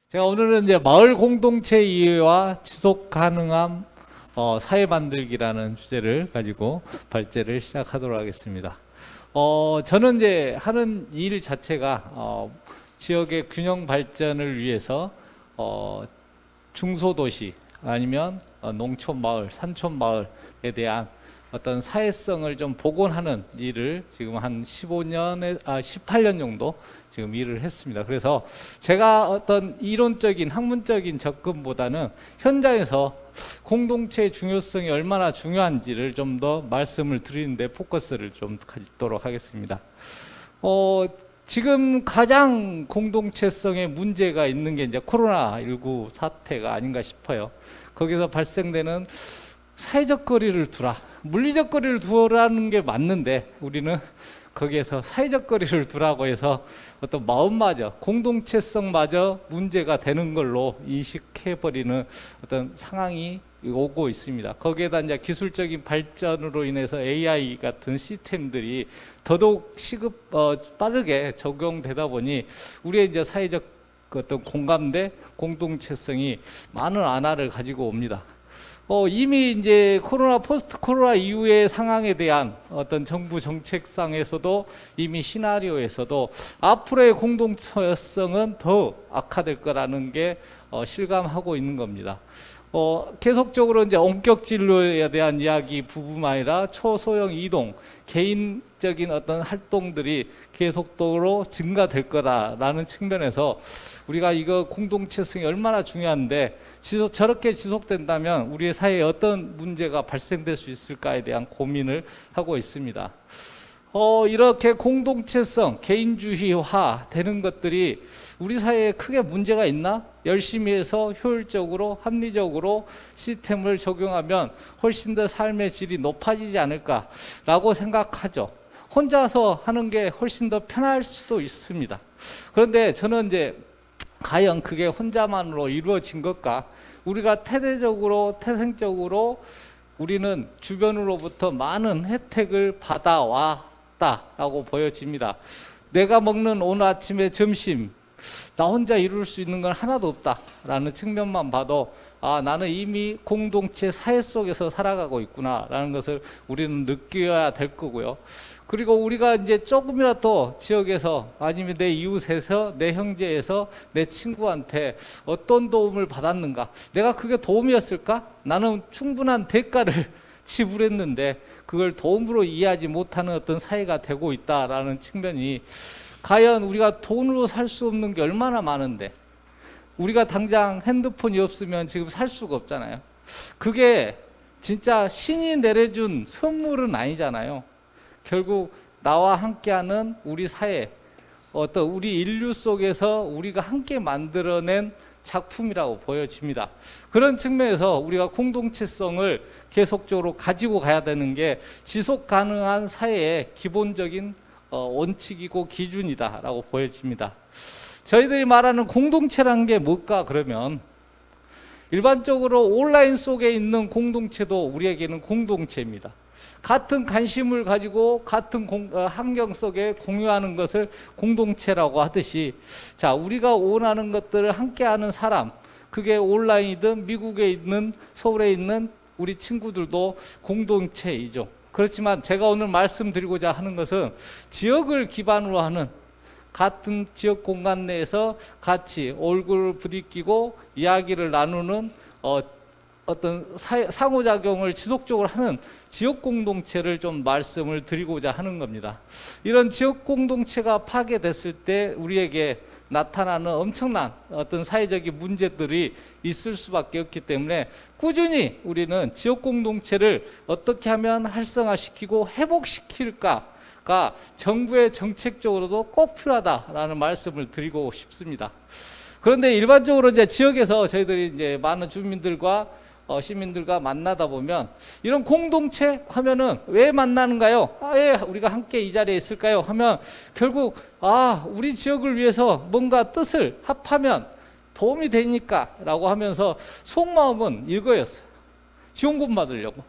제가 오늘은 이제 마을 공동체 이해와 지속 가능한 사회 만들기라는 주제를 가지고 발제를 시작하도록 하겠습니다. 저는 이제 하는 일 자체가 지역의 균형 발전을 위해서 중소도시 아니면 농촌 마을, 산촌 마을에 대한 어떤 사회성을 좀 복원하는 일을 지금 한 18년 정도 지금 일을 했습니다. 그래서 제가 어떤 이론적인 학문적인 접근보다는 현장에서 공동체의 중요성이 얼마나 중요한지를 좀 더 말씀을 드리는데 포커스를 좀 가지도록 하겠습니다. 지금 가장 공동체성에 문제가 있는 게 이제 코로나19 사태가 아닌가 싶어요. 거기서 발생되는 사회적 거리를 두라, 물리적 거리를 두라는 게 맞는데 우리는 거기에서 사회적 거리를 두라고 해서 어떤 마음마저 공동체성마저 문제가 되는 걸로 인식해버리는 어떤 상황이 오고 있습니다. 거기에다 이제 기술적인 발전으로 인해서 AI 같은 시스템들이 더더욱 빠르게 적용되다 보니 우리의 이제 사회적 어떤 공감대, 공동체성이 많은 안화를 가지고 옵니다. 이미 이제 포스트 코로나 이후의 상황에 대한 어떤 정부 정책상에서도 이미 시나리오에서도 앞으로의 공동체성은 더 악화될 거라는 게 실감하고 있는 겁니다. 계속적으로 이제 원격 진료에 대한 이야기 부분만 아니라 초소형 이동, 개인적인 어떤 활동들이 계속적으로 증가될 거라는 측면에서 우리가 이거 공동체성이 얼마나 중요한데 저렇게 지속된다면 우리의 사회에 어떤 문제가 발생될 수 있을까에 대한 고민을 하고 있습니다. 이렇게 공동체성, 개인주의화 되는 것들이 우리 사회에 크게 문제가 있나? 열심히 해서 효율적으로, 합리적으로 시스템을 적용하면 훨씬 더 삶의 질이 높아지지 않을까라고 생각하죠. 혼자서 하는 게 훨씬 더 편할 수도 있습니다. 그런데 저는 이제 과연 그게 혼자만으로 이루어진 것까? 우리가 태생적으로 우리는 주변으로부터 많은 혜택을 받아왔다라고 보여집니다. 내가 먹는 오늘 아침에 점심, 나 혼자 이룰 수 있는 건 하나도 없다라는 측면만 봐도 나는 이미 공동체 사회 속에서 살아가고 있구나라는 것을 우리는 느껴야 될 거고요. 그리고 우리가 이제 조금이라도 지역에서 아니면 내 이웃에서 내 형제에서 내 친구한테 어떤 도움을 받았는가, 내가 그게 도움이었을까? 나는 충분한 대가를 지불했는데 그걸 도움으로 이해하지 못하는 어떤 사회가 되고 있다라는 측면이, 과연 우리가 돈으로 살 수 없는 게 얼마나 많은데 우리가 당장 핸드폰이 없으면 지금 살 수가 없잖아요. 그게 진짜 신이 내려준 선물은 아니잖아요. 결국 나와 함께하는 우리 사회, 어떤 우리 인류 속에서 우리가 함께 만들어낸 작품이라고 보여집니다. 그런 측면에서 우리가 공동체성을 계속적으로 가지고 가야 되는 게 지속 가능한 사회의 기본적인 원칙이고 기준이다라고 보여집니다. 저희들이 말하는 공동체라는 게 뭘까? 그러면 일반적으로 온라인 속에 있는 공동체도 우리에게는 공동체입니다. 같은 관심을 가지고 같은 환경 속에 공유하는 것을 공동체라고 하듯이, 자, 우리가 원하는 것들을 함께하는 사람, 그게 온라인이든 미국에 있는 서울에 있는 우리 친구들도 공동체이죠. 그렇지만 제가 오늘 말씀드리고자 하는 것은 지역을 기반으로 하는, 같은 지역 공간 내에서 같이 얼굴을 부딪히고 이야기를 나누는 어떤 상호작용을 지속적으로 하는 지역 공동체를 좀 말씀을 드리고자 하는 겁니다. 이런 지역 공동체가 파괴됐을 때 우리에게 나타나는 엄청난 어떤 사회적인 문제들이 있을 수밖에 없기 때문에 꾸준히 우리는 지역 공동체를 어떻게 하면 활성화시키고 회복시킬까가 정부의 정책적으로도 꼭 필요하다라는 말씀을 드리고 싶습니다. 그런데 일반적으로 이제 지역에서 저희들이 이제 많은 주민들과 시민들과 만나다 보면 이런 공동체 하면은 왜 만나는가요? 왜 우리가 함께 이 자리에 있을까요? 하면 결국 우리 지역을 위해서 뭔가 뜻을 합하면 도움이 되니까 라고 하면서 속마음은 이거였어요. 지원금 받으려고.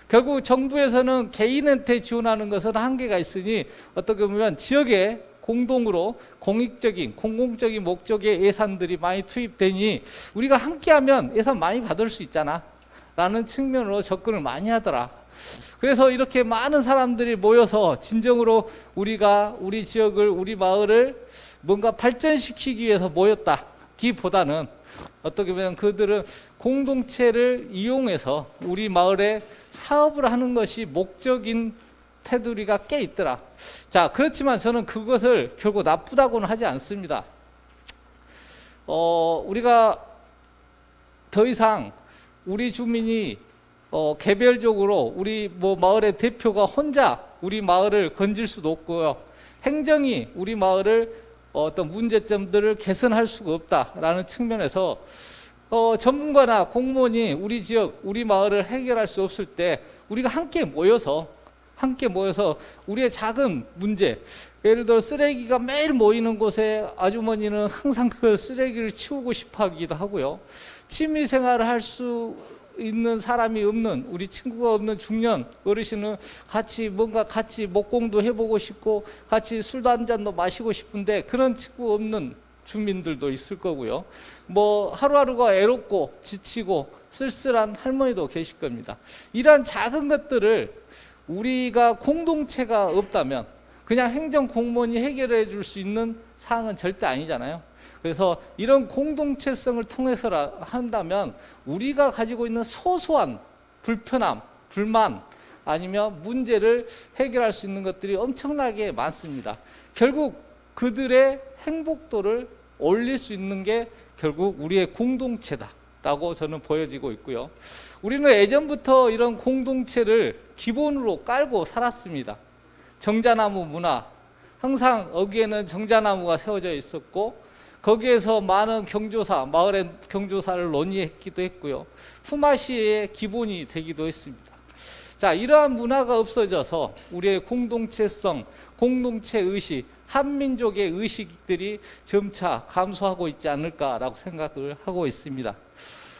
결국 정부에서는 개인한테 지원하는 것은 한계가 있으니 어떻게 보면 지역에 공동으로 공익적인 공공적인 목적의 예산들이 많이 투입되니 우리가 함께하면 예산 많이 받을 수 있잖아 라는 측면으로 접근을 많이 하더라. 그래서 이렇게 많은 사람들이 모여서 진정으로 우리가 우리 지역을 우리 마을을 뭔가 발전시키기 위해서 모였다기보다는 어떻게 보면 그들은 공동체를 이용해서 우리 마을에 사업을 하는 것이 목적인 테두리가 꽤 있더라. 자, 그렇지만 저는 그것을 결국 나쁘다고는 하지 않습니다. 우리가 더 이상 우리 주민이 개별적으로 우리 마을의 대표가 혼자 우리 마을을 건질 수도 없고요. 행정이 우리 마을을 어떤 문제점들을 개선할 수가 없다라는 측면에서 전문가나 공무원이 우리 지역, 우리 마을을 해결할 수 없을 때 우리가 함께 모여서 우리의 작은 문제, 예를 들어 쓰레기가 매일 모이는 곳에 아주머니는 항상 그 쓰레기를 치우고 싶어 하기도 하고요. 취미 생활을 할 수 있는 사람이 없는, 우리 친구가 없는 중년 어르신은 같이 목공도 해보고 싶고 같이 술도 한 잔도 마시고 싶은데 그런 친구 없는 주민들도 있을 거고요. 하루하루가 애롭고 지치고 쓸쓸한 할머니도 계실 겁니다. 이러한 작은 것들을 우리가 공동체가 없다면 그냥 행정 공무원이 해결해 줄 수 있는 사항은 절대 아니잖아요. 그래서 이런 공동체성을 통해서 한다면 우리가 가지고 있는 소소한 불편함, 불만 아니면 문제를 해결할 수 있는 것들이 엄청나게 많습니다. 결국 그들의 행복도를 올릴 수 있는 게 결국 우리의 공동체다라고 저는 보여지고 있고요. 우리는 예전부터 이런 공동체를 기본으로 깔고 살았습니다. 정자나무 문화, 항상 여기에는 정자나무가 세워져 있었고 거기에서 많은 경조사, 마을의 경조사를 논의했기도 했고요. 품앗이의 기본이 되기도 했습니다. 자, 이러한 문화가 없어져서 우리의 공동체성, 공동체의식, 한민족의 의식들이 점차 감소하고 있지 않을까라고 생각을 하고 있습니다.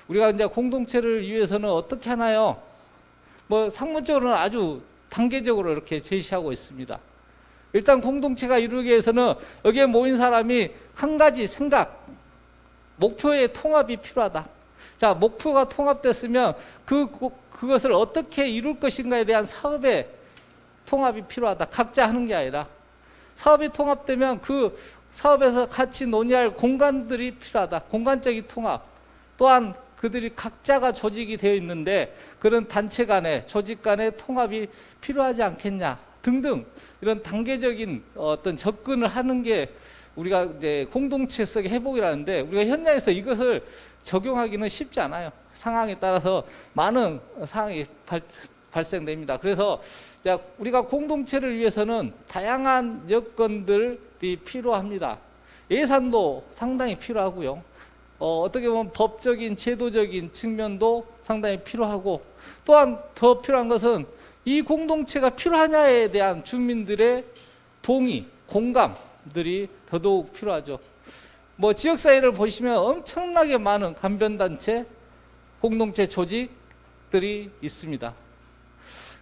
우리가 이제 공동체를 위해서는 어떻게 하나요? 상문적으로는 아주 단계적으로 이렇게 제시하고 있습니다. 일단 공동체가 이루기 위해서는 여기에 모인 사람이 한 가지 생각, 목표의 통합이 필요하다. 자, 목표가 통합됐으면 그것을 어떻게 이룰 것인가에 대한 사업의 통합이 필요하다. 각자 하는 게 아니라 사업이 통합되면 그 사업에서 같이 논의할 공간들이 필요하다. 공간적인 통합. 또한 그들이 각자가 조직이 되어 있는데 그런 단체 간의 조직 간의 통합이 필요하지 않겠냐 등등 이런 단계적인 어떤 접근을 하는 게 우리가 이제 공동체성의 회복이라는데 우리가 현장에서 이것을 적용하기는 쉽지 않아요. 상황에 따라서 많은 상황이 발생됩니다. 그래서 우리가 공동체를 위해서는 다양한 여건들이 필요합니다. 예산도 상당히 필요하고요. 어떻게 보면 법적인 제도적인 측면도 상당히 필요하고 또한 더 필요한 것은 이 공동체가 필요하냐에 대한 주민들의 동의, 공감들이 더더욱 필요하죠. 지역사회를 보시면 엄청나게 많은 간변단체, 공동체 조직들이 있습니다.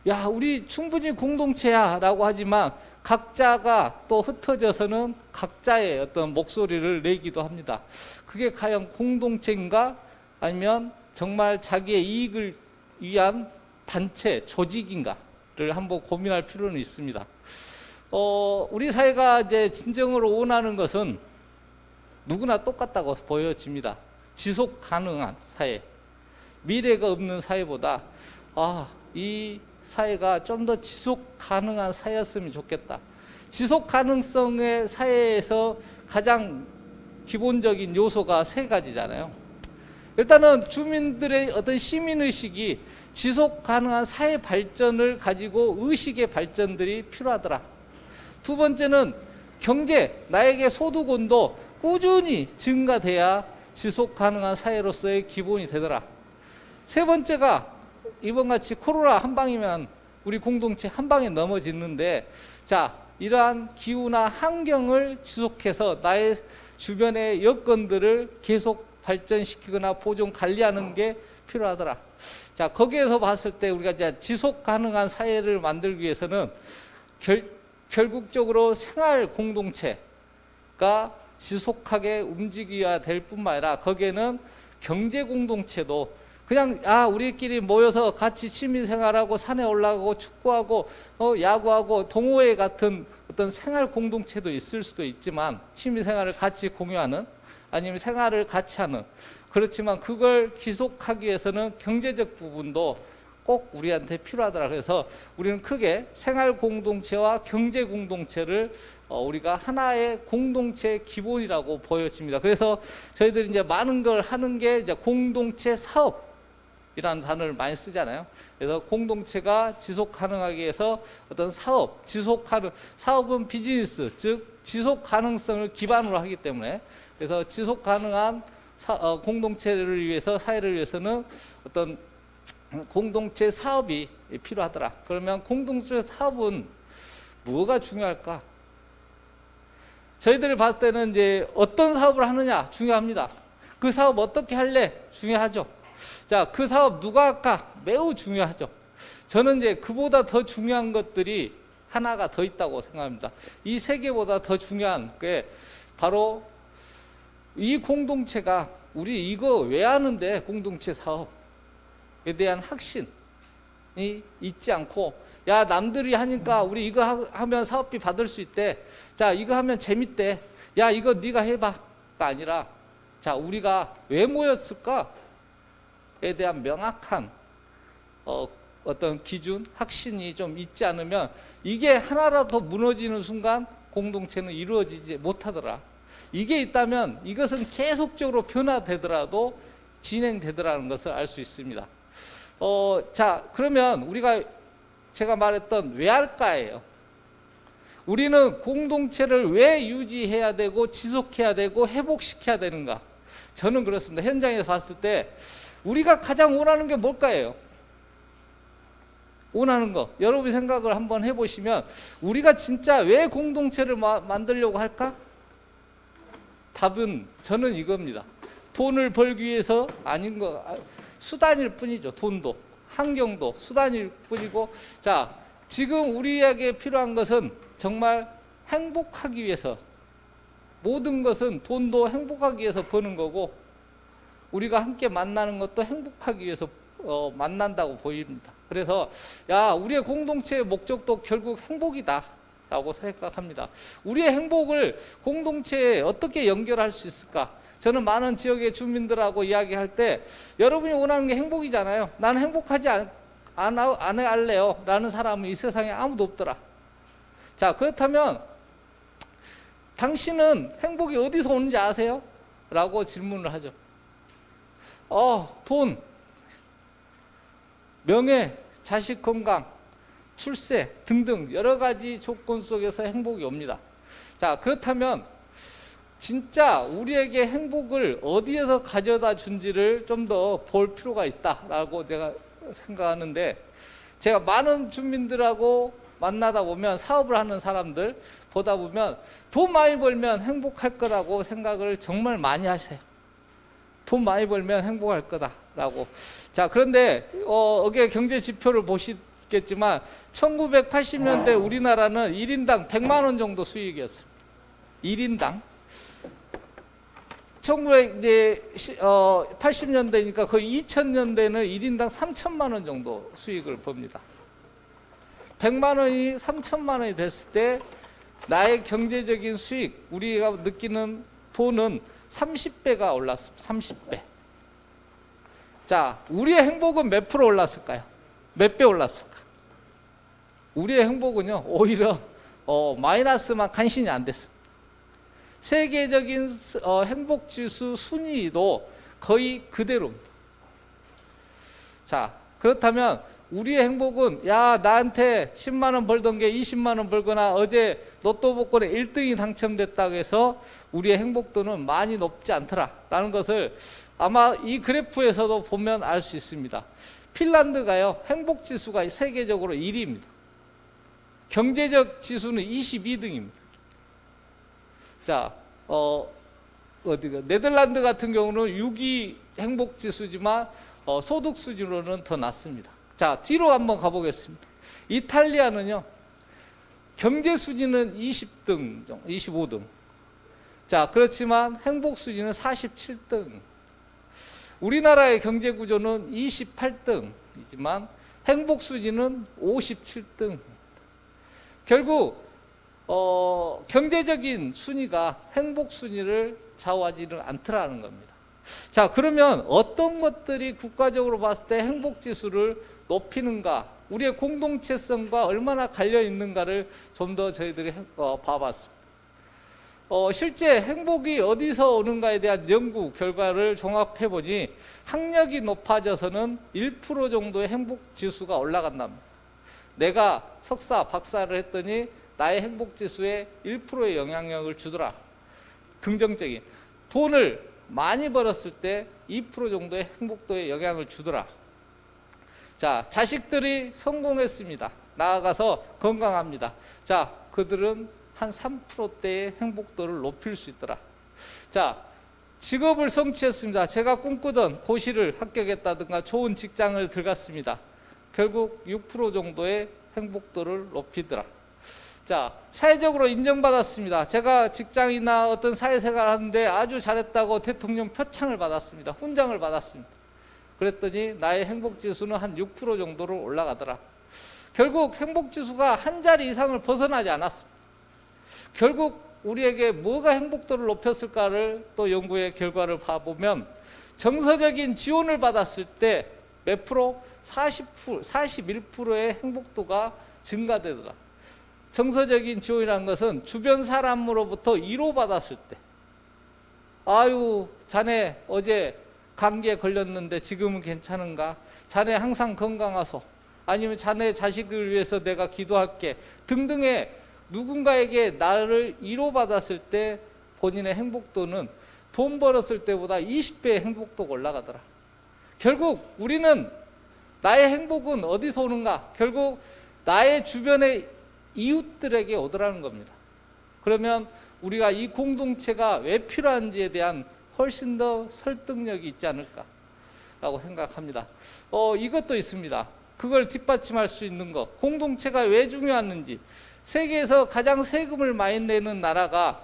야, 우리 충분히 공동체야 라고 하지만 각자가 또 흩어져서는 각자의 어떤 목소리를 내기도 합니다. 그게 과연 공동체인가 아니면 정말 자기의 이익을 위한 단체, 조직인가를 한번 고민할 필요는 있습니다. 우리 사회가 이제 진정으로 원하는 것은 누구나 똑같다고 보여집니다. 지속 가능한 사회, 미래가 없는 사회보다 이 사회가 좀 더 지속 가능한 사회였으면 좋겠다. 지속 가능성의 사회에서 가장 기본적인 요소가 세 가지잖아요. 일단은 주민들의 어떤 시민의식이 지속 가능한 사회 발전을 가지고 의식의 발전들이 필요하더라. 두 번째는 경제, 나에게 소득원도 꾸준히 증가돼야 지속 가능한 사회로서의 기본이 되더라. 세 번째가 이번같이 코로나 한 방이면 우리 공동체 한 방에 넘어지는데 이러한 기후나 환경을 지속해서 나의 주변의 여건들을 계속 발전시키거나 보존 관리하는 게 필요하더라. 거기에서 봤을 때 우리가 이제 지속 가능한 사회를 만들기 위해서는 결국적으로 생활 공동체가 지속하게 움직여야 될 뿐만 아니라 거기에는 경제 공동체도 그냥 우리끼리 모여서 같이 취미생활하고 산에 올라가고 축구하고 야구하고 동호회 같은 어떤 생활 공동체도 있을 수도 있지만, 취미생활을 같이 공유하는, 아니면 생활을 같이 하는, 그렇지만 그걸 지속하기 위해서는 경제적 부분도 꼭 우리한테 필요하더라. 그래서 우리는 크게 생활 공동체와 경제 공동체를 우리가 하나의 공동체 기본이라고 보여집니다. 그래서 저희들이 이제 많은 걸 하는 게 이제 공동체 사업이라는 단어를 많이 쓰잖아요. 그래서 공동체가 지속 가능하기 위해서 어떤 사업, 사업은 비즈니스, 즉 지속 가능성을 기반으로 하기 때문에, 그래서 지속 가능한 공동체를 위해서, 사회를 위해서는 어떤 공동체 사업이 필요하더라. 그러면 공동체 사업은 뭐가 중요할까? 저희들이 봤을 때는 이제 어떤 사업을 하느냐 중요합니다. 그 사업 어떻게 할래? 중요하죠. 자, 그 사업 누가 할까? 매우 중요하죠. 저는 이제 그보다 더 중요한 것들이 하나가 더 있다고 생각합니다. 이 세 개보다 더 중요한 게 바로 이 공동체가 우리 이거 왜 하는데, 공동체 사업에 대한 확신이 있지 않고, 야 남들이 하니까 우리 이거 하면 사업비 받을 수 있대, 자 이거 하면 재밌대, 야 이거 네가 해봐가 아니라, 자 우리가 왜 모였을까에 대한 명확한 어떤 기준, 확신이 좀 있지 않으면 이게 하나라도 무너지는 순간 공동체는 이루어지지 못하더라. 이게 있다면 이것은 계속적으로 변화되더라도 진행되더라는 것을 알 수 있습니다. 자 그러면 제가 말했던 왜 할까예요. 우리는 공동체를 왜 유지해야 되고 지속해야 되고 회복시켜야 되는가? 저는 그렇습니다. 현장에서 봤을 때 우리가 가장 원하는 게 뭘까요? 원하는 거, 여러분이 생각을 한번 해보시면 우리가 진짜 왜 공동체를 만들려고 할까? 답은 저는 이겁니다. 돈을 벌기 위해서 아닌 거, 수단일 뿐이죠. 돈도, 환경도 수단일 뿐이고, 자 지금 우리에게 필요한 것은 정말 행복하기 위해서, 모든 것은 돈도 행복하기 위해서 버는 거고, 우리가 함께 만나는 것도 행복하기 위해서 만난다고 보입니다. 그래서 우리의 공동체의 목적도 결국 행복이다 라고 생각합니다. 우리의 행복을 공동체에 어떻게 연결할 수 있을까? 저는 많은 지역의 주민들하고 이야기할 때, 여러분이 원하는 게 행복이잖아요. 나는 행복하지 안 할래요 라는 사람은 이 세상에 아무도 없더라. 자 그렇다면 당신은 행복이 어디서 오는지 아세요? 라고 질문을 하죠. 돈, 명예, 자식 건강, 출세 등등 여러 가지 조건 속에서 행복이 옵니다. 자 그렇다면 진짜 우리에게 행복을 어디에서 가져다 준지를 좀 더 볼 필요가 있다라고 내가 생각하는데, 제가 많은 주민들하고 만나다 보면, 사업을 하는 사람들 보다 보면 돈 많이 벌면 행복할 거라고 생각을 정말 많이 하세요. 돈 많이 벌면 행복할 거다라고. 자 그런데 여기에 경제 지표를 보시겠지만 1980년대 우리나라는 1인당 100만 원 정도 수익이었습니다. 1인당. 1980년대니까 거의 2000년대는 1인당 3천만 원 정도 수익을 봅니다. 100만 원이 3천만 원이 됐을 때 나의 경제적인 수익, 우리가 느끼는 돈은 30배가 올랐습니다. 30배. 자, 우리의 행복은 몇 프로 올랐을까요? 몇 배 올랐을까? 우리의 행복은요, 오히려 마이너스만 간신히 안 됐습니다. 세계적인 행복지수 순위도 거의 그대로입니다. 자, 그렇다면 우리의 행복은 나한테 10만 원 벌던 게 20만 원 벌거나 어제 로또 복권에 1등이 당첨됐다고 해서 우리의 행복도는 많이 높지 않더라라는 것을 아마 이 그래프에서도 보면 알 수 있습니다. 핀란드가요, 행복지수가 세계적으로 1위입니다. 경제적 지수는 22등입니다. 자, 네덜란드 같은 경우는 6위 행복지수지만 소득 수준으로는 더 낮습니다. 자, 뒤로 한번 가보겠습니다. 이탈리아는요, 경제 수지는 20등, 25등. 자, 그렇지만 행복 수지는 47등. 우리나라의 경제 구조는 28등이지만 행복 수지는 57등. 결국 경제적인 순위가 행복 순위를 좌우하지는 않더라는 겁니다. 자, 그러면 어떤 것들이 국가적으로 봤을 때 행복 지수를 높이는가, 우리의 공동체성과 얼마나 갈려 있는가를 좀 더 저희들이 봐봤습니다. 실제 행복이 어디서 오는가에 대한 연구 결과를 종합해 보니 학력이 높아져서는 1% 정도의 행복 지수가 올라간답니다. 내가 석사, 박사를 했더니 나의 행복 지수에 1%의 영향력을 주더라. 긍정적인. 돈을 많이 벌었을 때 2% 정도의 행복도에 영향을 주더라. 자, 자식들이 성공했습니다. 나아가서 건강합니다. 자, 그들은 한 3%대의 행복도를 높일 수 있더라. 자, 직업을 성취했습니다. 제가 꿈꾸던 고시를 합격했다든가 좋은 직장을 들어갔습니다. 결국 6% 정도의 행복도를 높이더라. 자, 사회적으로 인정받았습니다. 제가 직장이나 어떤 사회생활 하는데 아주 잘했다고 대통령 표창을 받았습니다. 훈장을 받았습니다. 그랬더니 나의 행복지수는 한 6% 정도로 올라가더라. 결국 행복지수가 한 자리 이상을 벗어나지 않았습니다. 결국 우리에게 뭐가 행복도를 높였을까를 또 연구의 결과를 봐보면 정서적인 지원을 받았을 때 몇 프로? 41%의 행복도가 증가되더라. 정서적인 지원이라는 것은 주변 사람으로부터 위로받았을 때, 아유, 자네 어제 감기에 걸렸는데 지금은 괜찮은가? 자네 항상 건강하소. 아니면 자네 자식을 위해서 내가 기도할게. 등등의 누군가에게 나를 위로받았을 때 본인의 행복도는 돈 벌었을 때보다 20배의 행복도가 올라가더라. 결국 우리는 나의 행복은 어디서 오는가? 결국 나의 주변의 이웃들에게 오더라는 겁니다. 그러면 우리가 이 공동체가 왜 필요한지에 대한 훨씬 더 설득력이 있지 않을까라고 생각합니다. 이것도 있습니다. 그걸 뒷받침할 수 있는 것, 공동체가 왜 중요한지. 세계에서 가장 세금을 많이 내는 나라가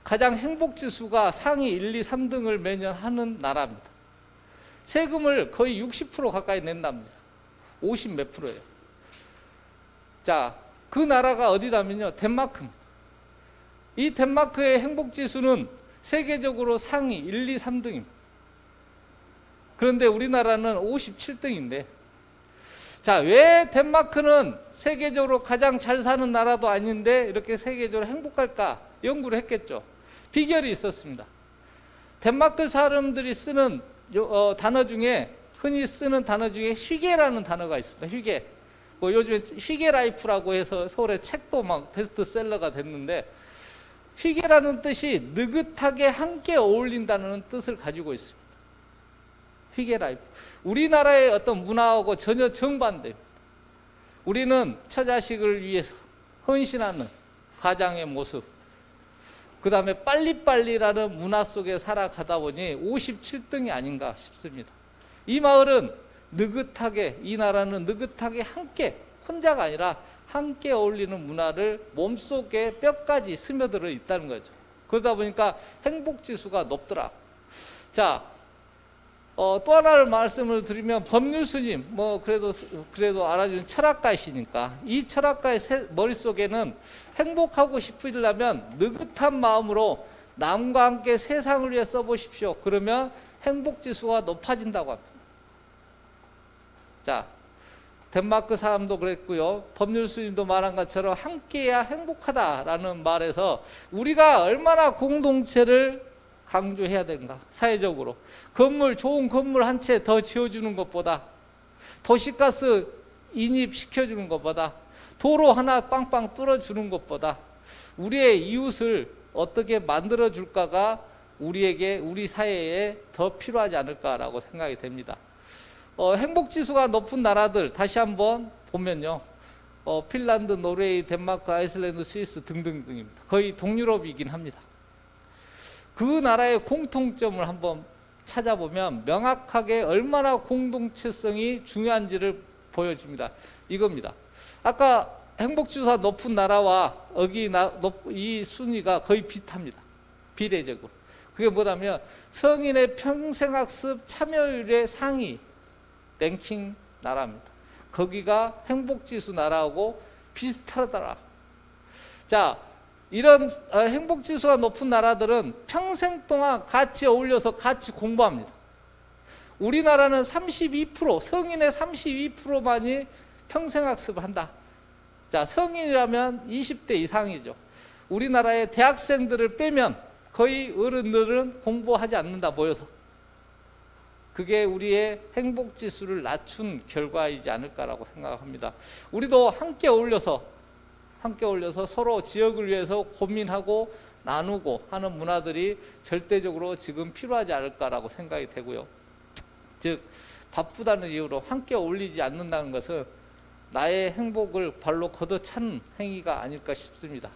가장 행복지수가 상위 1, 2, 3등을 매년 하는 나라입니다. 세금을 거의 60% 가까이 낸답니다. 50 몇 프로예요. 자, 그 나라가 어디냐면요, 덴마크입니다. 이 덴마크의 행복지수는 세계적으로 상위 1, 2, 3등입니다. 그런데 우리나라는 57등인데, 자, 왜 덴마크는 세계적으로 가장 잘 사는 나라도 아닌데 이렇게 세계적으로 행복할까? 연구를 했겠죠. 비결이 있었습니다. 덴마크 사람들이 쓰는 단어 중에, 흔히 쓰는 단어 중에 휘게라는 단어가 있습니다. 휘게. 요즘에 휘게 라이프라고 해서 서울에 책도 막 베스트셀러가 됐는데, 휘게라는 뜻이 느긋하게 함께 어울린다는 뜻을 가지고 있습니다. 휘게 라이프. 우리나라의 어떤 문화하고 전혀 정반대입니다. 우리는 처자식을 위해서 헌신하는 가장의 모습, 그 다음에 빨리빨리라는 문화 속에 살아가다 보니 57등이 아닌가 싶습니다. 이 마을은 느긋하게, 이 나라는 느긋하게 함께, 혼자가 아니라 함께 어울리는 문화를 몸속에 뼈까지 스며들어 있다는 거죠. 그러다 보니까 행복지수가 높더라. 자, 또 하나를 말씀을 드리면 법률 스님, 그래도 알아주는 철학가이시니까 이 철학가의 머릿속에는 행복하고 싶으려면 느긋한 마음으로 남과 함께 세상을 위해 써보십시오. 그러면 행복지수가 높아진다고 합니다. 자, 덴마크 사람도 그랬고요. 법률 스님도 말한 것처럼 함께해야 행복하다라는 말에서 우리가 얼마나 공동체를 강조해야 되는가, 사회적으로. 좋은 건물 한 채 더 지어주는 것보다, 도시가스 인입시켜주는 것보다, 도로 하나 빵빵 뚫어주는 것보다 우리의 이웃을 어떻게 만들어줄까가 우리에게, 우리 사회에 더 필요하지 않을까라고 생각이 됩니다. 행복지수가 높은 나라들 다시 한번 보면요, 핀란드, 노르웨이, 덴마크, 아이슬란드, 스위스 등등등입니다. 거의 동유럽이긴 합니다. 그 나라의 공통점을 한번 찾아보면 명확하게 얼마나 공동체성이 중요한지를 보여줍니다. 이겁니다. 아까 행복지수가 높은 나라와 이 순위가 거의 비슷합니다. 비례적으로. 그게 뭐냐면 성인의 평생학습 참여율의 상위 랭킹 나라입니다. 거기가 행복지수 나라하고 비슷하더라. 자, 이런 행복지수가 높은 나라들은 평생 동안 같이 어울려서 같이 공부합니다. 우리나라는 32%, 성인의 32%만이 평생학습을 한다. 자, 성인이라면 20대 이상이죠. 우리나라의 대학생들을 빼면 거의 어른들은 공부하지 않는다, 모여서. 그게 우리의 행복지수를 낮춘 결과이지 않을까라고 생각합니다. 우리도 함께 어울려서 서로 지역을 위해서 고민하고 나누고 하는 문화들이 절대적으로 지금 필요하지 않을까라고 생각이 되고요. 즉, 바쁘다는 이유로 함께 어울리지 않는다는 것은 나의 행복을 발로 걷어찬 행위가 아닐까 싶습니다.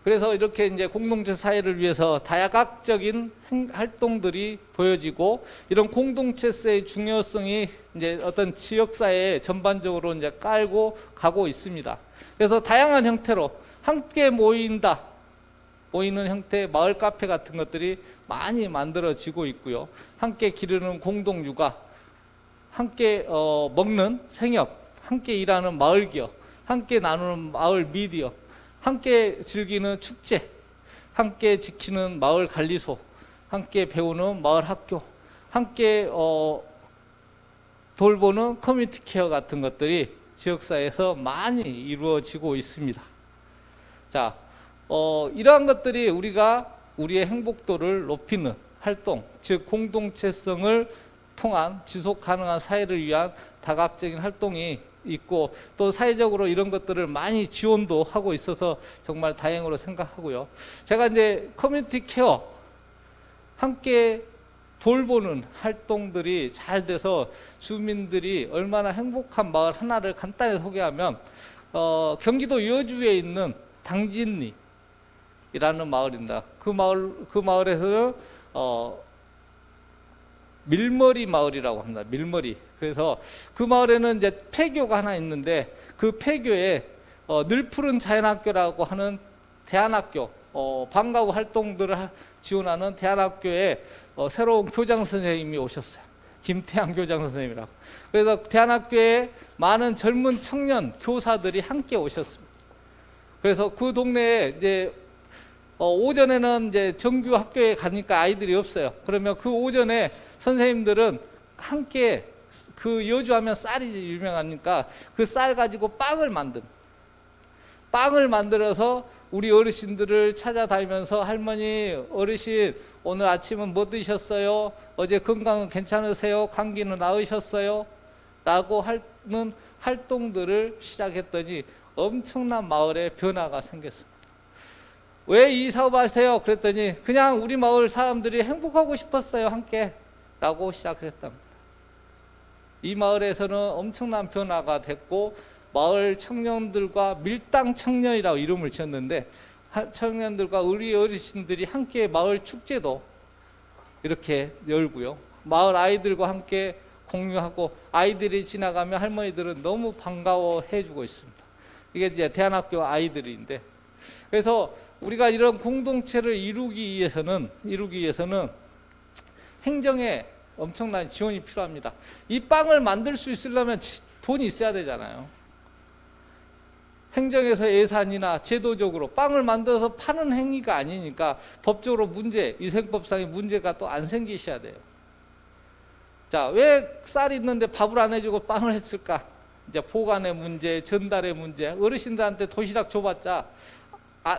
그래서 이렇게 이제 공동체 사회를 위해서 다양학적인 활동들이 보여지고, 이런 공동체의 중요성이 이제 어떤 지역사회에 전반적으로 이제 깔고 가고 있습니다. 그래서 다양한 형태로 함께 모이는 형태의 마을 카페 같은 것들이 많이 만들어지고 있고요. 함께 기르는 공동육아, 함께 먹는 생협, 함께 일하는 마을 기업, 함께 나누는 마을 미디어, 함께 즐기는 축제, 함께 지키는 마을 관리소, 함께 배우는 마을 학교, 함께 돌보는 커뮤니티 케어 같은 것들이 지역사회에서 많이 이루어지고 있습니다. 자, 이러한 것들이 우리의 행복도를 높이는 활동, 즉 공동체성을 통한 지속 가능한 사회를 위한 다각적인 활동이 있고, 또 사회적으로 이런 것들을 많이 지원도 하고 있어서 정말 다행으로 생각하고요. 제가 이제 커뮤니티 케어, 함께 돌보는 활동들이 잘 돼서 주민들이 얼마나 행복한 마을 하나를 간단히 소개하면, 경기도 여주에 있는 당진리라는 마을입니다. 그 마을에서는 밀머리 마을이라고 합니다. 밀머리. 그래서 그 마을에는 이제 폐교가 하나 있는데, 그 폐교에 늘 푸른 자연학교라고 하는 대안학교, 방과 후 활동들을 지원하는 대안학교에 새로운 교장 선생님이 오셨어요. 김태양 교장 선생님이라고. 그래서 대안학교에 많은 젊은 청년 교사들이 함께 오셨습니다. 그래서 그 동네에 이제 오전에는 이제 정규 학교에 가니까 아이들이 없어요. 그러면 그 오전에 선생님들은 함께, 그 여주하면 쌀이 유명하니까 그 쌀 가지고 빵을 만들어서 우리 어르신들을 찾아다니면서, 할머니, 어르신, 오늘 아침은 뭐 드셨어요? 어제 건강은 괜찮으세요? 감기는 나으셨어요? 라고 하는 활동들을 시작했더니 엄청난 마을에 변화가 생겼습니다. 왜 이 사업 하세요? 그랬더니 그냥 우리 마을 사람들이 행복하고 싶었어요, 함께. 라고 시작을 했답니다. 이 마을에서는 엄청난 변화가 됐고, 마을 청년들과 밀당 청년이라고 이름을 지었는데, 청년들과 우리 어르신들이 함께 마을 축제도 이렇게 열고요. 마을 아이들과 함께 공유하고, 아이들이 지나가면 할머니들은 너무 반가워해 주고 있습니다. 이게 이제 대안학교 아이들인데, 그래서 우리가 이런 공동체를 이루기 위해서는 행정에 엄청난 지원이 필요합니다. 이 빵을 만들 수 있으려면 돈이 있어야 되잖아요. 행정에서 예산이나 제도적으로 빵을 만들어서 파는 행위가 아니니까 법적으로 위생법상의 문제가 또 안 생기셔야 돼요. 자, 왜 쌀이 있는데 밥을 안 해주고 빵을 했을까? 이제 보관의 문제, 전달의 문제, 어르신들한테 도시락 줘봤자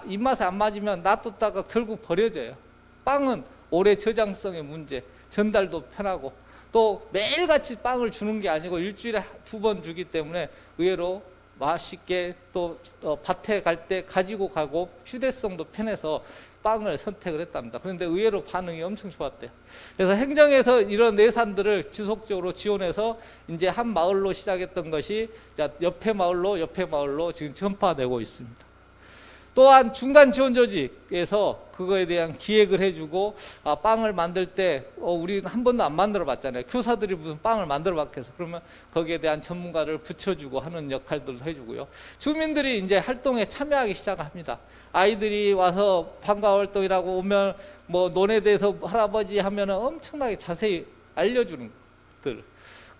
입맛에 안 맞으면 놔뒀다가 결국 버려져요. 빵은 오래 저장성의 문제, 전달도 편하고, 또 매일같이 빵을 주는 게 아니고 일주일에 2번 주기 때문에 의외로 맛있게, 또 밭에 갈 때 가지고 가고 휴대성도 편해서 빵을 선택을 했답니다. 그런데 의외로 반응이 엄청 좋았대요. 그래서 행정에서 이런 예산들을 지속적으로 지원해서 이제 한 마을로 시작했던 것이 옆에 마을로 지금 전파되고 있습니다. 또한 중간 지원 조직에서 그거에 대한 기획을 해주고, 빵을 만들 때 우리는 한 번도 안 만들어 봤잖아요. 교사들이 무슨 빵을 만들어 봤겠어. 그러면 거기에 대한 전문가를 붙여주고 하는 역할들도 해주고요. 주민들이 이제 활동에 참여하기 시작합니다. 아이들이 와서 방과 활동이라고 오면 뭐 논에 대해서 할아버지 하면은 엄청나게 자세히 알려주는 것들.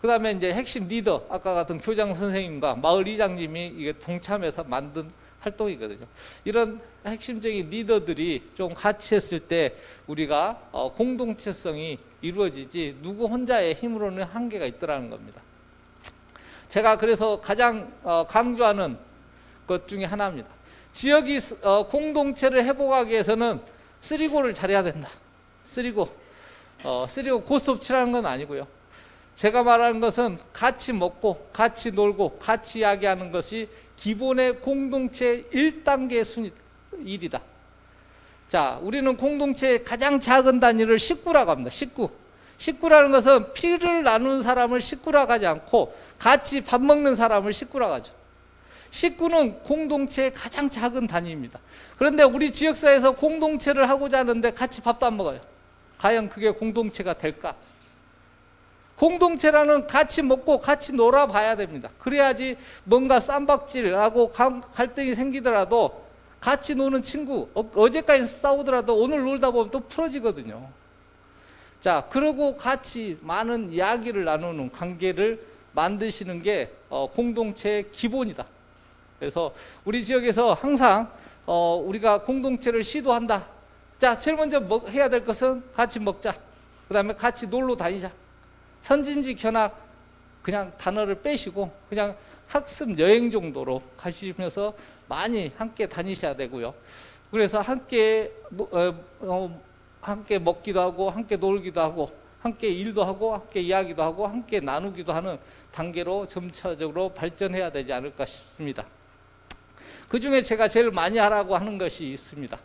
그 다음에 이제 핵심 리더, 아까 같은 교장 선생님과 마을 이장님이 이게 동참해서 만든 활동이거든요. 이런 핵심적인 리더들이 좀 같이 했을 때 우리가 공동체성이 이루어지지 누구 혼자의 힘으로는 한계가 있더라는 겁니다. 제가 그래서 가장 강조하는 것 중에 하나입니다. 지역이 공동체를 회복하기 위해서는 쓰리고를 잘해야 된다. 쓰리고 고스톱치라는 건 아니고요. 제가 말하는 것은 같이 먹고 같이 놀고 같이 이야기하는 것이 기본의 공동체 1단계 일이다. 자, 우리는 공동체의 가장 작은 단위를 식구라고 합니다. 식구라는 것은 피를 나눈 사람을 식구라고 하지 않고 같이 밥 먹는 사람을 식구라고 하죠. 식구는 공동체의 가장 작은 단위입니다. 그런데 우리 지역사회에서 공동체를 하고자 하는데 같이 밥도 안 먹어요. 과연 그게 공동체가 될까? 공동체라는 같이 먹고 같이 놀아봐야 됩니다. 그래야지 뭔가 쌈박질하고 갈등이 생기더라도 같이 노는 친구, 어제까지 싸우더라도 오늘 놀다 보면 또 풀어지거든요. 자, 그러고 같이 많은 이야기를 나누는 관계를 만드시는 게 공동체의 기본이다. 그래서 우리 지역에서 항상 우리가 공동체를 시도한다. 자, 제일 먼저 해야 될 것은 같이 먹자. 그 다음에 같이 놀러 다니자. 선진지 견학 그냥 단어를 빼시고 그냥 학습 여행 정도로 가시면서 많이 함께 다니셔야 되고요. 그래서 함께 먹기도 하고 함께 놀기도 하고 함께 일도 하고 함께 이야기도 하고 함께 나누기도 하는 단계로 점차적으로 발전해야 되지 않을까 싶습니다. 그 중에 제가 제일 많이 하라고 하는 것이 있습니다.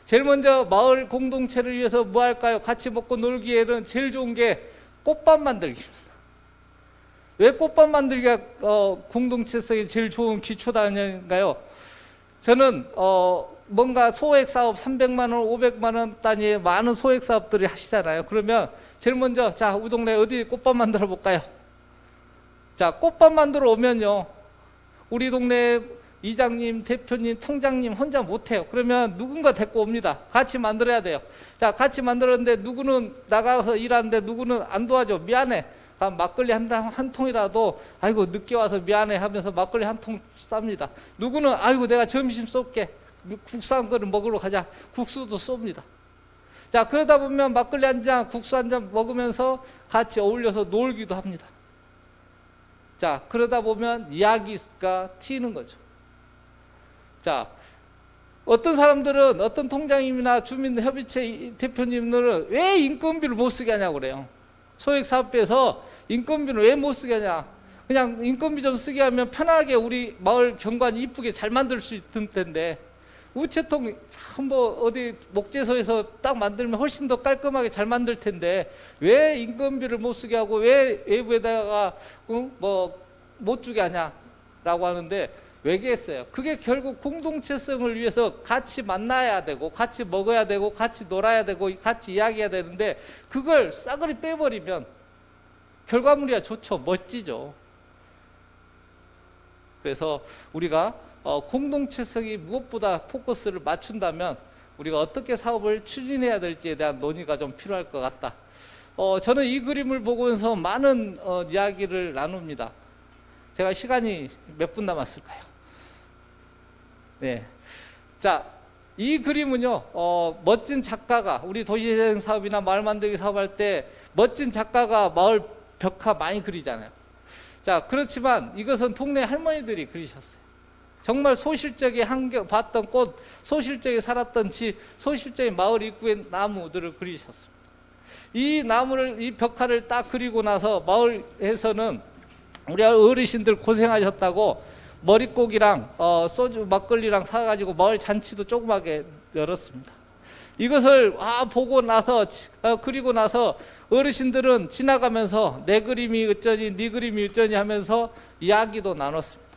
제일 먼저 마을 공동체를 위해서 뭐 할까요? 같이 먹고 놀기에는 제일 좋은 게 꽃밥 만들기입니다. 왜 꽃밥 만들기가 공동체성이 제일 좋은 기초단위인가요? 저는 뭔가 소액 사업 300만 원, 500만 원 단위의 많은 소액 사업들이 하시잖아요. 그러면 제일 먼저 자, 우리 동네 어디 꽃밥 만들어 볼까요? 자, 꽃밥 만들어 오면요, 우리 동네 이장님, 대표님, 통장님 혼자 못해요. 그러면 누군가 데리고 옵니다. 같이 만들어야 돼요. 자, 같이 만들었는데 누구는 나가서 일하는데 누구는 안 도와줘. 미안해. 막걸리 한 통이라도 아이고 늦게 와서 미안해 하면서 막걸리 한 통 쌉니다. 누구는 아이고 내가 점심 쏠게. 국수 한 그릇 먹으러 가자. 국수도 쏩니다. 자, 그러다 보면 막걸리 한 잔, 국수 한 잔 먹으면서 같이 어울려서 놀기도 합니다. 자, 그러다 보면 이야기가 튀는 거죠. 자, 어떤 사람들은 어떤 통장님이나 주민협의체 대표님들은 왜 인건비를 못 쓰게 하냐고 그래요. 소액사업비에서 인건비를 왜 못 쓰게 하냐. 그냥 인건비 좀 쓰게 하면 편하게 우리 마을 경관 이쁘게 잘 만들 수 있을 텐데, 우체통 뭐 어디 목재소에서 딱 만들면 훨씬 더 깔끔하게 잘 만들 텐데 왜 인건비를 못 쓰게 하고 왜 외부에다가 뭐 못 주게 하냐라고 하는데, 왜겠어요? 그게 결국 공동체성을 위해서 같이 만나야 되고 같이 먹어야 되고 같이 놀아야 되고 같이 이야기해야 되는데, 그걸 싸그리 빼버리면 결과물이야 좋죠. 멋지죠. 그래서 우리가 공동체성이 무엇보다 포커스를 맞춘다면 우리가 어떻게 사업을 추진해야 될지에 대한 논의가 좀 필요할 것 같다. 저는 이 그림을 보면서 많은 이야기를 나눕니다. 제가 시간이 몇 분 남았을까요? 네. 자, 이 그림은요, 멋진 작가가, 우리 도시재생 사업이나 마을 만들기 사업할 때 멋진 작가가 마을 벽화 많이 그리잖아요. 자, 그렇지만 이것은 동네 할머니들이 그리셨어요. 정말 소실적에 봤던 꽃, 소실적에 살았던 집, 소실적인 마을 입구의 나무들을 그리셨습니다. 이 나무를, 이 벽화를 딱 그리고 나서 마을에서는 우리 어르신들 고생하셨다고 머릿고기랑 소주 막걸리랑 사가지고 마을 잔치도 조그맣게 열었습니다. 이것을 보고 나서 그리고 나서 어르신들은 지나가면서 내 그림이 어쩌니 네 그림이 어쩌니 하면서 이야기도 나눴습니다.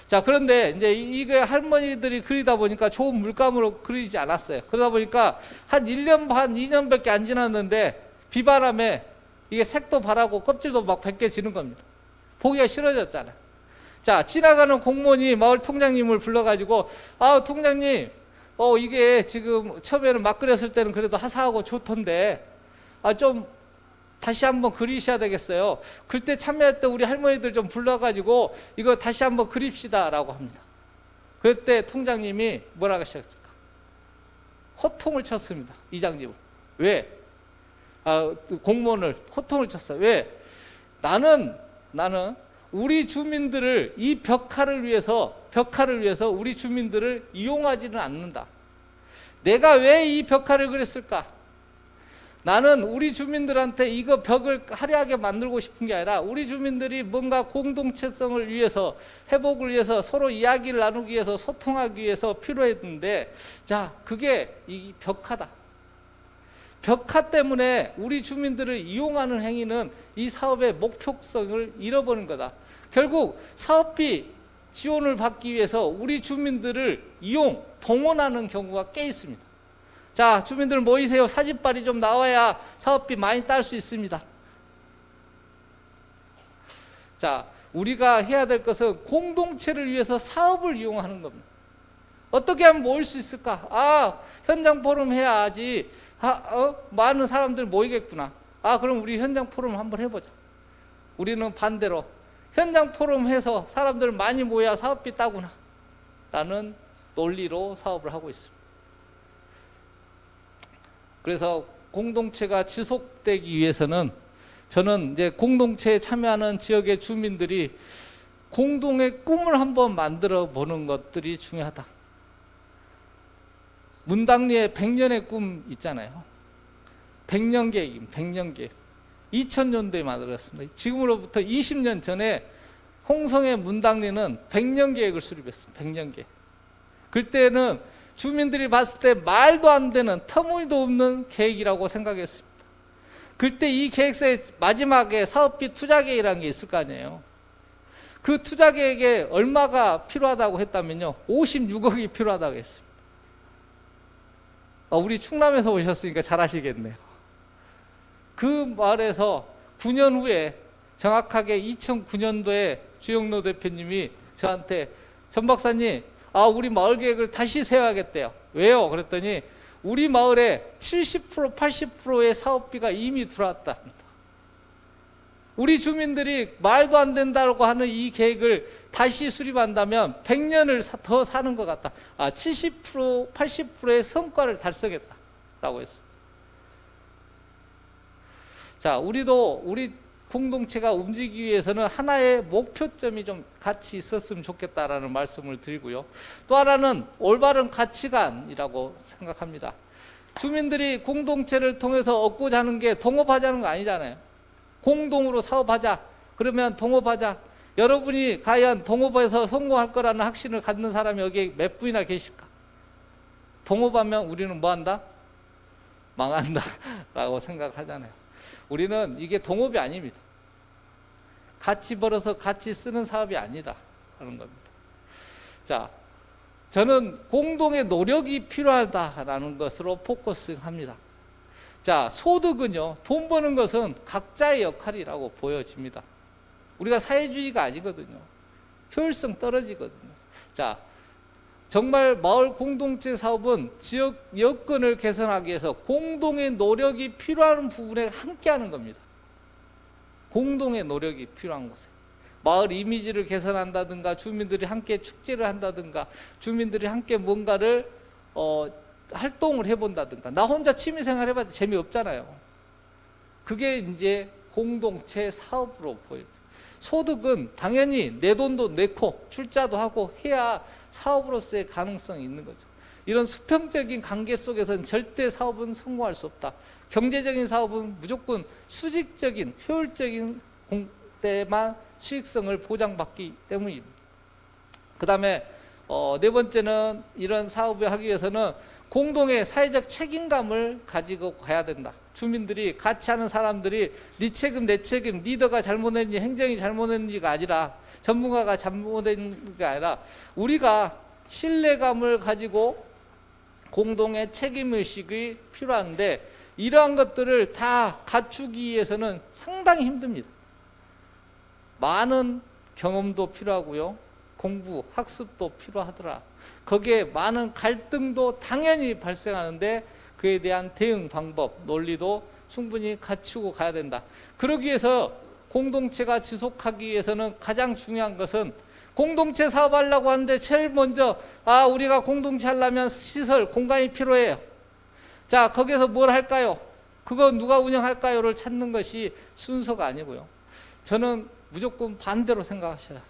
자, 그런데 이제 이게 할머니들이 그리다 보니까 좋은 물감으로 그리지 않았어요. 그러다 보니까 한 1년 반, 2년밖에 안 지났는데 비바람에 이게 색도 바라고 껍질도 막 벗겨지는 겁니다. 보기가 싫어졌잖아요. 자, 지나가는 공무원이 마을 통장님을 불러가지고, 아, 통장님, 이게 지금 처음에는 막 그렸을 때는 그래도 화사하고 좋던데, 좀 다시 한번 그리셔야 되겠어요. 그때 참여했던 우리 할머니들 좀 불러가지고 이거 다시 한번 그립시다 라고 합니다. 그럴 때 통장님이 뭐라고 하셨을까? 호통을 쳤습니다. 이장님을. 왜? 공무원을 호통을 쳤어요. 왜? 나는 우리 주민들을 이 벽화를 위해서 우리 주민들을 이용하지는 않는다. 내가 왜 이 벽화를 그렸을까? 나는 우리 주민들한테 이거 벽을 화려하게 만들고 싶은 게 아니라 우리 주민들이 뭔가 공동체성을 위해서, 회복을 위해서, 서로 이야기를 나누기 위해서, 소통하기 위해서 필요했는데, 자, 그게 이 벽화다. 벽화 때문에 우리 주민들을 이용하는 행위는 이 사업의 목표성을 잃어버린 거다. 결국 사업비 지원을 받기 위해서 우리 주민들을 동원하는 경우가 꽤 있습니다. 자, 주민들 모이세요. 사진빨이 좀 나와야 사업비 많이 딸 수 있습니다. 자, 우리가 해야 될 것은 공동체를 위해서 사업을 이용하는 겁니다. 어떻게 하면 모일 수 있을까? 현장 포럼 해야지. 많은 사람들 모이겠구나. 그럼 우리 현장 포럼 한번 해보자. 우리는 반대로 현장 포럼 해서 사람들 많이 모여야 사업비 따구나 라는 논리로 사업을 하고 있습니다. 그래서 공동체가 지속되기 위해서는 저는 이제 공동체에 참여하는 지역의 주민들이 공동의 꿈을 한번 만들어 보는 것들이 중요하다. 문당리의 100년의 꿈 있잖아요. 100년 계획입니다. 100년 계획. 2000년도에 만들었습니다. 지금으로부터 20년 전에 홍성의 문당리는 100년 계획을 수립했습니다. 100년 계획. 그때는 주민들이 봤을 때 말도 안 되는, 터무니도 없는 계획이라고 생각했습니다. 그때 이 계획서의 마지막에 사업비 투자 계획이라는 게 있을 거 아니에요. 그 투자 계획에 얼마가 필요하다고 했다면요, 56억이 필요하다고 했습니다. 우리 충남에서 오셨으니까 잘 아시겠네요. 그 말에서 9년 후에, 정확하게 2009년도에 주영로 대표님이 저한테, 전 박사님, 우리 마을 계획을 다시 세워야겠대요. 왜요? 그랬더니 우리 마을에 70%, 80%의 사업비가 이미 들어왔다. 우리 주민들이 말도 안 된다고 하는 이 계획을 다시 수립한다면 100년을 더 사는 것 같다. 70%, 80%의 성과를 달성했다라고 했습니다. 자, 우리도 우리 공동체가 움직이기 위해서는 하나의 목표점이 좀 같이 있었으면 좋겠다라는 말씀을 드리고요. 또 하나는 올바른 가치관이라고 생각합니다. 주민들이 공동체를 통해서 얻고자 하는 게 동업하자는 거 아니잖아요. 공동으로 사업하자. 그러면 동업하자. 여러분이 과연 동업에서 성공할 거라는 확신을 갖는 사람이 여기 몇 분이나 계실까? 동업하면 우리는 뭐 한다? 망한다 라고 생각하잖아요. 우리는 이게 동업이 아닙니다. 같이 벌어서 같이 쓰는 사업이 아니다 하는 겁니다. 자, 저는 공동의 노력이 필요하다라는 것으로 포커스합니다. 자, 소득은요, 돈 버는 것은 각자의 역할이라고 보여집니다. 우리가 사회주의가 아니거든요. 효율성 떨어지거든요. 자, 정말 마을 공동체 사업은 지역 여건을 개선하기 위해서 공동의 노력이 필요한 부분에 함께하는 겁니다. 공동의 노력이 필요한 곳에. 마을 이미지를 개선한다든가, 주민들이 함께 축제를 한다든가, 주민들이 함께 뭔가를 활동을 해본다든가. 나 혼자 취미생활 해봐도 재미없잖아요. 그게 이제 공동체 사업으로 보여요. 소득은 당연히 내 돈도 내고 출자도 하고 해야 사업으로서의 가능성이 있는 거죠. 이런 수평적인 관계 속에서는 절대 사업은 성공할 수 없다. 경제적인 사업은 무조건 수직적인, 효율적인 때만 수익성을 보장받기 때문입니다. 그 다음에 네 번째는 이런 사업을 하기 위해서는 공동의 사회적 책임감을 가지고 가야 된다. 주민들이 같이 하는 사람들이 네 책임 내 책임, 리더가 잘못했는지 행정이 잘못했는지가 아니라 전문가가 잘못했는 게 아니라 우리가 신뢰감을 가지고 공동의 책임의식이 필요한데 이러한 것들을 다 갖추기 위해서는 상당히 힘듭니다. 많은 경험도 필요하고요. 공부, 학습도 필요하더라. 거기에 많은 갈등도 당연히 발생하는데 그에 대한 대응 방법, 논리도 충분히 갖추고 가야 된다. 그러기 위해서 공동체가 지속하기 위해서는 가장 중요한 것은 공동체 사업하려고 하는데 제일 먼저 우리가 공동체 하려면 시설, 공간이 필요해요. 자, 거기서 뭘 할까요? 그거 누가 운영할까요?를 찾는 것이 순서가 아니고요. 저는 무조건 반대로 생각하셔야.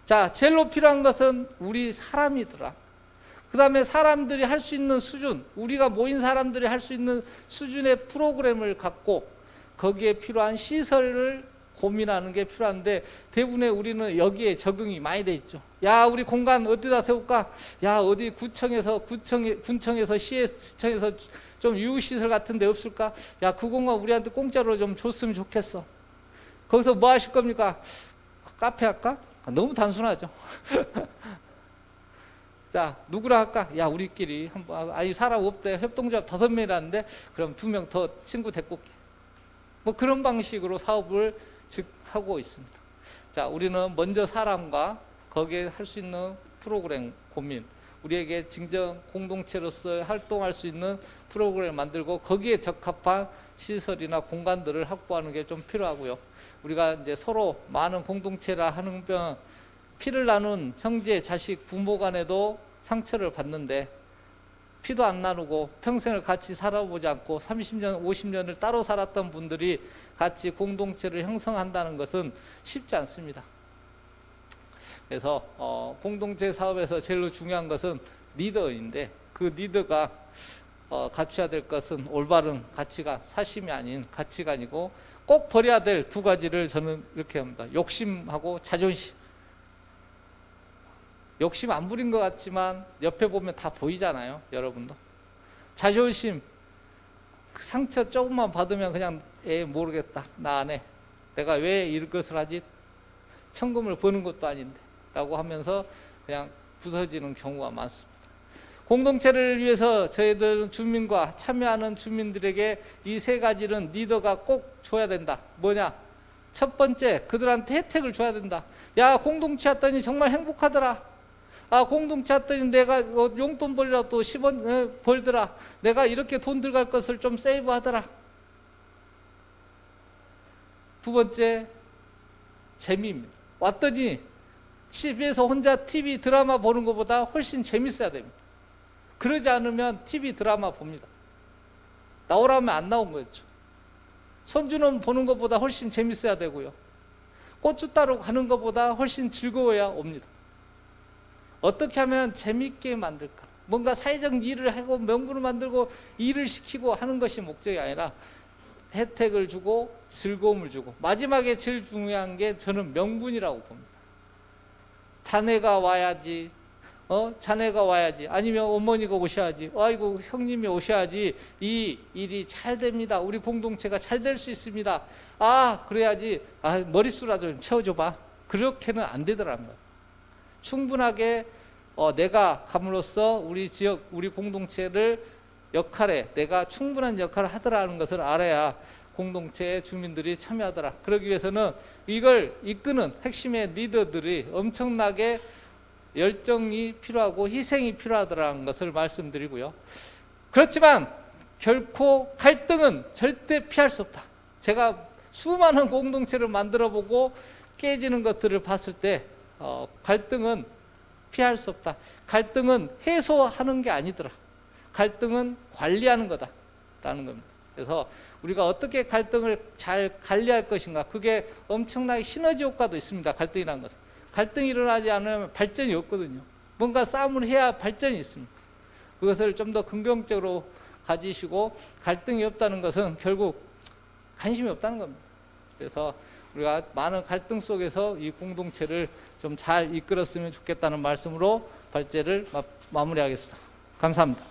자, 제일로 필요한 것은 우리 사람이더라. 그 다음에 사람들이 할 수 있는 수준, 우리가 모인 사람들이 할 수 있는 수준의 프로그램을 갖고 거기에 필요한 시설을 고민하는 게 필요한데 대부분의 우리는 여기에 적응이 많이 돼 있죠. 야, 우리 공간 어디다 세울까? 야, 어디 군청에서 시에청에서 좀 유흥시설 같은 데 없을까? 야, 그 공간 우리한테 공짜로 좀 줬으면 좋겠어. 거기서 뭐 하실 겁니까? 카페 할까? 너무 단순하죠. 자, 누구랑 할까? 야, 우리끼리 한번. 아니, 사람 없대. 협동조합 5명이라는데 그럼 2명 더 친구 데리고 올게. 뭐 그런 방식으로 사업을 하고 있습니다. 자, 우리는 먼저 사람과 거기에 할 수 있는 프로그램 고민, 우리에게 진정 공동체로서 활동할 수 있는 프로그램을 만들고 거기에 적합한 시설이나 공간들을 확보하는 게 좀 필요하고요. 우리가 이제 서로 많은 공동체라 하는 병, 피를 나눈 형제, 자식, 부모 간에도 상처를 받는데 피도 안 나누고 평생을 같이 살아보지 않고 30년, 50년을 따로 살았던 분들이 같이 공동체를 형성한다는 것은 쉽지 않습니다. 그래서 공동체 사업에서 제일 중요한 것은 리더인데 그 리더가 갖춰야 될 것은 올바른 가치가 사심이 아닌 가치관이고 꼭 버려야 될 2가지를 저는 이렇게 합니다. 욕심하고 자존심. 욕심 안 부린 것 같지만 옆에 보면 다 보이잖아요, 여러분도. 자존심, 그 상처 조금만 받으면 그냥 모르겠다, 나 안 해. 내가 왜 이것을 하지? 천금을 버는 것도 아닌데 라고 하면서 그냥 부서지는 경우가 많습니다. 공동체를 위해서 저희들 주민과 참여하는 주민들에게 이 3가지는 리더가 꼭 줘야 된다. 뭐냐? 첫 번째, 그들한테 혜택을 줘야 된다. 야, 공동체 왔더니 정말 행복하더라. 공동체 왔더니 내가 용돈 벌이라도 또 10원 벌더라. 내가 이렇게 돈 들어갈 것을 좀 세이브 하더라. 2번째, 재미입니다. 왔더니 집에서 혼자 TV 드라마 보는 것보다 훨씬 재밌어야 됩니다. 그러지 않으면 TV 드라마 봅니다. 나오라면 안 나온 거였죠. 손주놈 보는 것보다 훨씬 재밌어야 되고요. 고추 따러 가는 것보다 훨씬 즐거워야 옵니다. 어떻게 하면 재밌게 만들까? 뭔가 사회적 일을 하고 명분을 만들고 일을 시키고 하는 것이 목적이 아니라 혜택을 주고 즐거움을 주고 마지막에 제일 중요한 게 저는 명분이라고 봅니다. 자네가 와야지, 자네가 와야지, 아니면 어머니가 오셔야지, 아이고 형님이 오셔야지 이 일이 잘 됩니다. 우리 공동체가 잘 될 수 있습니다. 그래야지, 머릿수라도 좀 채워줘봐. 그렇게는 안 되더라고요. 충분하게 내가 감으로써 우리 지역, 우리 공동체를 역할에 내가 충분한 역할을 하더라는 것을 알아야 공동체의 주민들이 참여하더라. 그러기 위해서는 이걸 이끄는 핵심의 리더들이 엄청나게 열정이 필요하고 희생이 필요하더라는 것을 말씀드리고요. 그렇지만 결코 갈등은 절대 피할 수 없다. 제가 수많은 공동체를 만들어보고 깨지는 것들을 봤을 때 갈등은 피할 수 없다. 갈등은 해소하는 게 아니더라. 갈등은 관리하는 거다라는 겁니다. 그래서 우리가 어떻게 갈등을 잘 관리할 것인가, 그게 엄청나게 시너지 효과도 있습니다. 갈등이라는 것은. 갈등이 일어나지 않으면 발전이 없거든요. 뭔가 싸움을 해야 발전이 있습니다. 그것을 좀 더 긍정적으로 가지시고, 갈등이 없다는 것은 결국 관심이 없다는 겁니다. 그래서 우리가 많은 갈등 속에서 이 공동체를 좀 잘 이끌었으면 좋겠다는 말씀으로 발제를 마무리하겠습니다. 감사합니다.